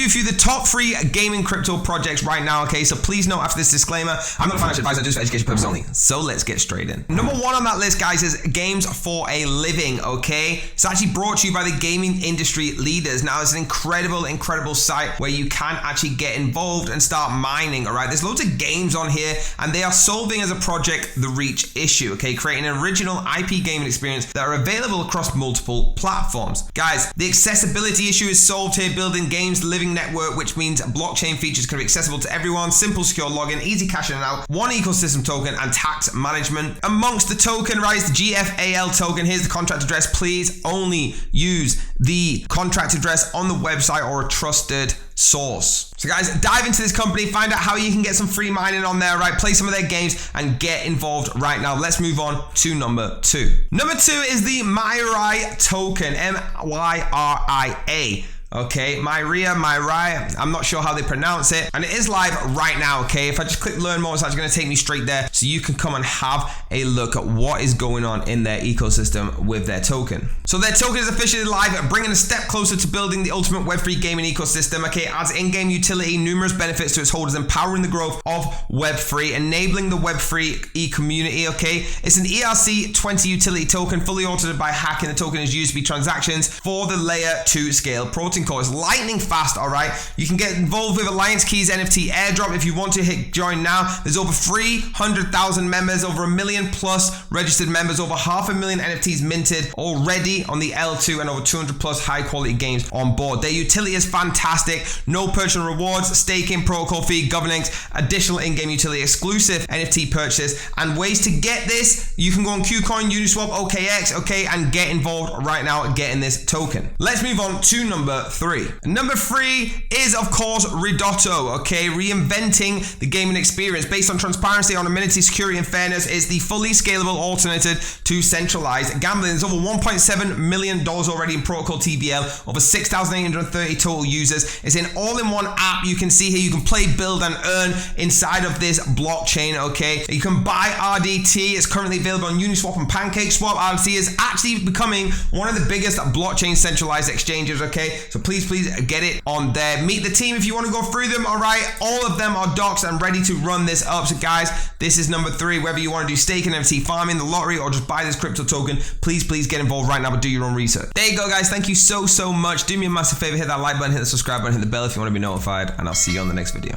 you for the top 3 gaming crypto projects right now, okay? So please note after this discllaimer, I'm not a financial advisor, just for education purposes only. So let's get straight in. Number 1 on that list, guys, is games for a living, okay? It's actually brought to you by the gaming industry leaders. Now, it's an incredible site where you can actually get involved and start mining, all right? There's loads of games on here, and they are solving as a project the reach issue, okay? Creating an original IP gaming experience that are available across multiple platforms. Guys, the accessibility issue is solved here, building games living network, which means blockchain features can be accessible to everyone, simple secure login, easy cash in and out, one ecosystem token, and tax management. Amongst the token, right, is the GFAL token. Here's the contract address. Please only use the contract address on the website or a trusted source. So guys, dive into this company, find out how you can get some free mining on there, right? Play some of their games and get involved right now. Let's move on to number 2. Number 2 is the Myria token, MYRIA. Okay, Myria, I'm not sure how they pronounce it, and it is live right now, okay? If I just click learn more, it's actually gonna take me straight there, so you can come and have a look at what is going on in their ecosystem with their token. So their token is officially live, bringing a step closer to building the ultimate Web3 gaming ecosystem, okay? Adds in-game utility, numerous benefits to its holders, empowering the growth of Web3, enabling the Web3 e-community, okay? It's an ERC20 utility token, fully audited by hacking. The token is used to be transactions for the layer 2 scale protein. It's lightning fast, all right? You can get involved with Alliance Keys NFT airdrop if you want to. Hit join now. There's over 300,000 members, over 1 million plus registered members, over 500,000 NFTs minted already on the L2, and over 200 plus high quality games on board. Their utility is fantastic. No personal rewards, staking, protocol fee, governance, additional in-game utility, exclusive NFT purchase, and ways to get this. You can go on KuCoin, Uniswap, OKX, okay, and get involved right now getting this token. Let's move on to number 3. Number 3 is, of course, Ridotto, okay? Reinventing the gaming experience based on transparency, anonymity, security, and fairness. Is the fully scalable alternative to centralized gambling. There's over $1.7 million already in protocol TVL, over 6,830 total users. It's an all-in-one app. You can see here, you can play, build, and earn inside of this blockchain, okay? You can buy RDT. It's currently available on Uniswap and PancakeSwap. RDT is actually becoming one of the biggest blockchain centralized exchanges, okay? So please get it on there. Meet the team if you want to go through them, all right? All of them are docs and ready to run this up. So guys, this is number 3. Whether you want to do staking, NFT farming, the lottery, or just buy this crypto token, please get involved right now, but do your own research. There you go, guys. Thank you so much. Do me a massive favor, hit that like button, hit the subscribe button, hit the bell if you want to be notified, and I'll see you on the next video.